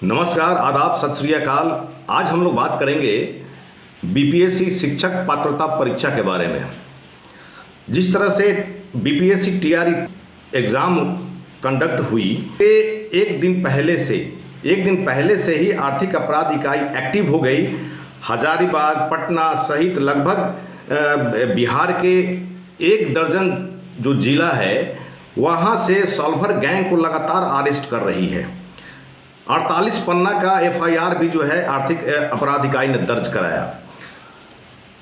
नमस्कार, आदाब, सत श्री अकाल। आज हम लोग बात करेंगे बीपीएससी शिक्षक पात्रता परीक्षा के बारे में। जिस तरह से बीपीएससी टीआरई एग्ज़ाम कंडक्ट हुई, एक दिन पहले से ही आर्थिक अपराध इकाई एक्टिव हो गई। हजारीबाग, पटना सहित लगभग बिहार के 1 दर्जन जो जिला है वहाँ से सॉल्वर गैंग को लगातार अरेस्ट कर रही है। 48 पन्ना का एफआईआर भी जो है आर्थिक अपराध इकाई ने दर्ज कराया।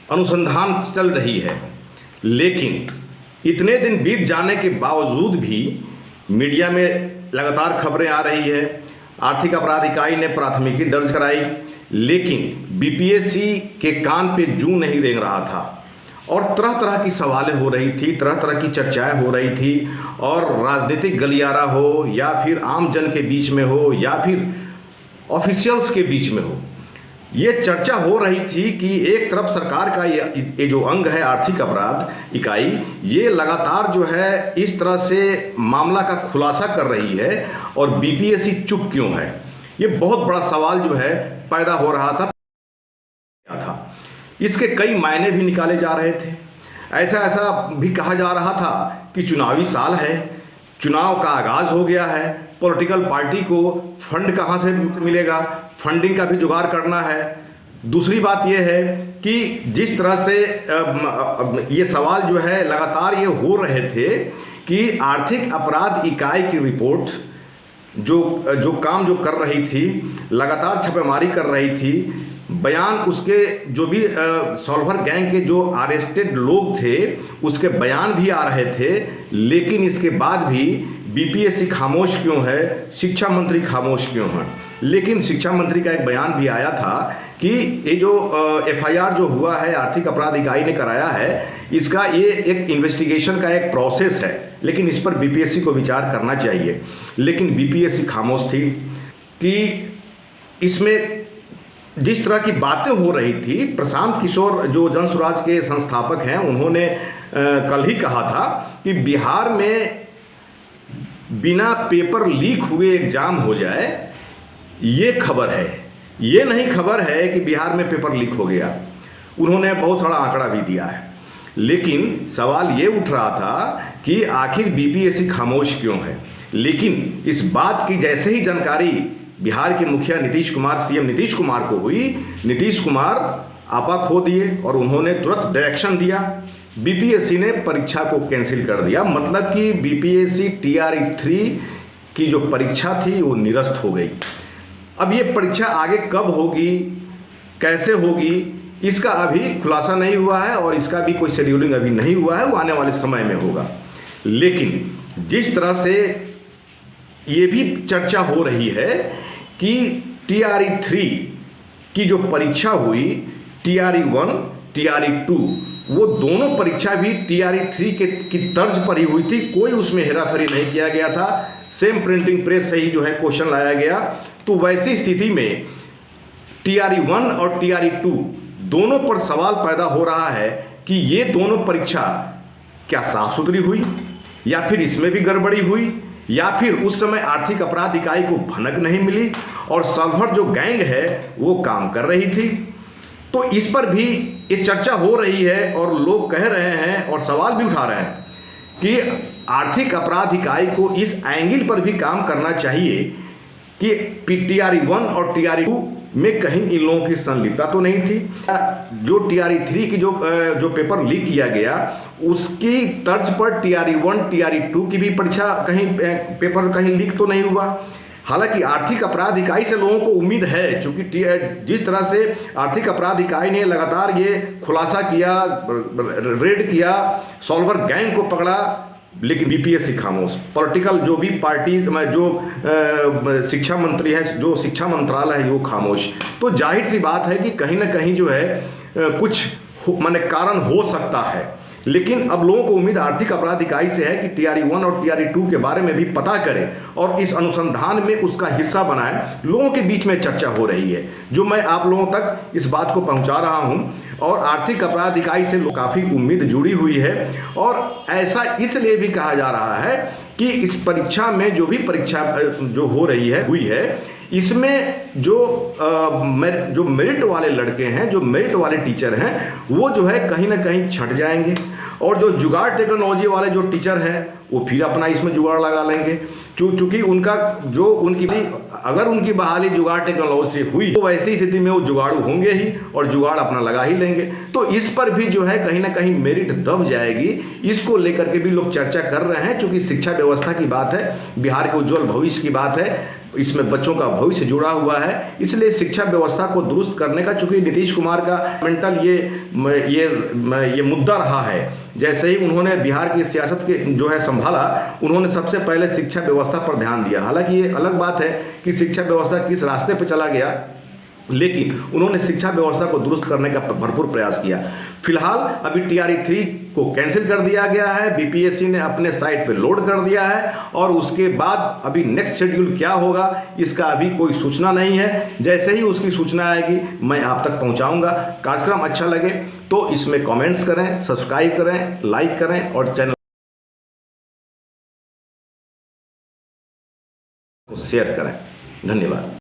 अनुसंधान चल रही है, लेकिन इतने दिन बीत जाने के बावजूद भी मीडिया में लगातार खबरें आ रही है। आर्थिक अपराध इकाई ने प्राथमिकी दर्ज कराई, लेकिन बीपीएससी के कान पे जूं नहीं रेंग रहा था और तरह तरह की सवालें हो रही थी, तरह तरह की चर्चाएं हो रही थी। और राजनीतिक गलियारा हो या फिर आम जन के बीच में हो या फिर ऑफिशियल्स के बीच में हो, ये चर्चा हो रही थी कि एक तरफ सरकार का ये जो अंग है आर्थिक अपराध इकाई, ये लगातार जो है इस तरह से मामला का खुलासा कर रही है और बीपीएससी चुप क्यों है। ये बहुत बड़ा सवाल जो है पैदा हो रहा था। इसके कई मायने भी निकाले जा रहे थे। ऐसा भी कहा जा रहा था कि चुनावी साल है, चुनाव का आगाज़ हो गया है, पॉलिटिकल पार्टी को फंड कहाँ से मिलेगा, फंडिंग का भी जुगाड़ करना है। दूसरी बात यह है कि जिस तरह से ये सवाल जो है लगातार ये हो रहे थे कि आर्थिक अपराध इकाई की रिपोर्ट जो काम कर रही थी, लगातार छापेमारी कर रही थी, बयान उसके जो भी सॉल्वर गैंग के जो अरेस्टेड लोग थे उसके बयान भी आ रहे थे, लेकिन इसके बाद भी बीपीएससी खामोश क्यों है, शिक्षा मंत्री खामोश क्यों हैं। लेकिन शिक्षा मंत्री का एक बयान भी आया था कि ये जो एफआईआर जो हुआ है आर्थिक अपराध इकाई ने कराया है, इसका ये एक इन्वेस्टिगेशन का एक प्रोसेस है, लेकिन इस पर बीपीएससी को विचार करना चाहिए। लेकिन बीपीएससी खामोश थी कि इसमें जिस तरह की बातें हो रही थी। प्रशांत किशोर जो जनसुराज के संस्थापक हैं, उन्होंने कल ही कहा था कि बिहार में बिना पेपर लीक हुए एग्जाम हो जाए, ये खबर है। ये नहीं खबर है कि बिहार में पेपर लीक हो गया। उन्होंने बहुत सारा आंकड़ा भी दिया है, लेकिन सवाल ये उठ रहा था कि आखिर बीपीएससी खामोश क्यों है। लेकिन इस बात की जैसे ही जानकारी बिहार के मुखिया नीतीश कुमार, सीएम नीतीश कुमार को हुई, नीतीश कुमार आपा खो दिए और उन्होंने तुरंत डायरेक्शन दिया। बीपीएससी ने परीक्षा को कैंसिल कर दिया। मतलब कि बीपीएससी टीआरई 3 की जो परीक्षा थी वो निरस्त हो गई। अब ये परीक्षा आगे कब होगी, कैसे होगी, इसका अभी खुलासा नहीं हुआ है और इसका भी कोई शेड्यूलिंग अभी नहीं हुआ है, वो आने वाले समय में होगा। लेकिन जिस तरह से ये भी चर्चा हो रही है कि टीआरई 3 की जो परीक्षा हुई, टीआरई 1, टीआरई 2, वो दोनों परीक्षा भी टीआरई 3 की तर्ज पर ही हुई थी। कोई उसमें हेराफेरी नहीं किया गया था। सेम प्रिंटिंग प्रेस से ही जो है क्वेश्चन लाया गया। तो वैसी स्थिति में टीआरई 1 और टीआरई 2 दोनों पर सवाल पैदा हो रहा है कि ये दोनों परीक्षा क्या साफ सुथरी हुई या फिर इसमें भी गड़बड़ी हुई, या फिर उस समय आर्थिक अपराध इकाई को भनक नहीं मिली और सॉल्वर जो गैंग है वो काम कर रही थी। तो इस पर भी ये चर्चा हो रही है और लोग कह रहे हैं और सवाल भी उठा रहे हैं कि आर्थिक अपराध इकाई को इस एंगल पर भी काम करना चाहिए कि टीआरई 1 और टीआरई 2 में कहीं इन लोगों की संलिप्तता तो नहीं थी। जो टीआरई 3 की जो पेपर लीक किया गया, उसकी तर्ज पर टीआरई 1, टीआरई 2 की भी परीक्षा पेपर कहीं लीक तो नहीं हुआ। हालांकि आर्थिक अपराध इकाई से लोगों को उम्मीद है, चूंकि जिस तरह से आर्थिक अपराध इकाई ने लगातार ये खुलासा किया, रेड किया, सॉल्वर गैंग को पकड़ा, लेकिन बीपीएससी खामोश। पॉलिटिकल जो भी पार्टी जो शिक्षा मंत्री है, जो शिक्षा मंत्रालय है, वो खामोश। तो जाहिर सी बात है कि कहीं ना कहीं जो है कुछ माने कारण हो सकता है। लेकिन अब लोगों को उम्मीद आर्थिक अपराध इकाई से है कि टीआरई 1 और टीआरई 2 के बारे में भी पता करें और इस अनुसंधान में उसका हिस्सा बनाएं। लोगों के बीच में चर्चा हो रही है, जो मैं आप लोगों तक इस बात को पहुंचा रहा हूं। और आर्थिक अपराध इकाई से काफ़ी उम्मीद जुड़ी हुई है। और ऐसा इसलिए भी कहा जा रहा है कि इस परीक्षा में जो भी परीक्षा जो हो रही है हुई है, इसमें जो मेरिट वाले लड़के हैं, जो मेरिट वाले टीचर हैं, वो जो है कहीं ना कहीं छट जाएंगे। और जो जुगाड़ टेक्नोलॉजी वाले जो टीचर हैं वो फिर अपना इसमें जुगाड़ लगा लेंगे। चूँकि अगर उनकी बहाली जुगाड़ टेक्नोलॉजी से हुई तो वैसी स्थिति में वो जुगाड़ू होंगे ही और जुगाड़ अपना लगा ही लेंगे। तो इस पर भी जो है कहीं ना कहीं मेरिट दब जाएगी। इसको लेकर के भी लोग चर्चा कर रहे हैं। चूँकि शिक्षा व्यवस्था की बात है, बिहार के उज्जवल भविष्य की बात है, इसमें बच्चों का भविष्य जुड़ा हुआ है, इसलिए शिक्षा व्यवस्था को दुरुस्त करने का, चूंकि नीतीश कुमार का मेंटल ये मुद्दा रहा है। जैसे ही उन्होंने बिहार की सियासत के जो है संभाला, उन्होंने सबसे पहले शिक्षा व्यवस्था पर ध्यान दिया। हालांकि ये अलग बात है कि शिक्षा व्यवस्था किस रास्ते पर चला गया, लेकिन उन्होंने शिक्षा व्यवस्था को दुरुस्त करने का भरपूर प्रयास किया। फिलहाल अभी TRE 3 को कैंसिल कर दिया गया है, BPSC ने अपने साइट पे लोड कर दिया है, और उसके बाद अभी नेक्स्ट शेड्यूल क्या होगा इसका अभी कोई सूचना नहीं है। जैसे ही उसकी सूचना आएगी मैं आप तक पहुंचाऊंगा। कार्यक्रम अच्छा लगे तो इसमें कमेंट्स करें, सब्सक्राइब करें, लाइक करें और चैनल को शेयर करें। धन्यवाद।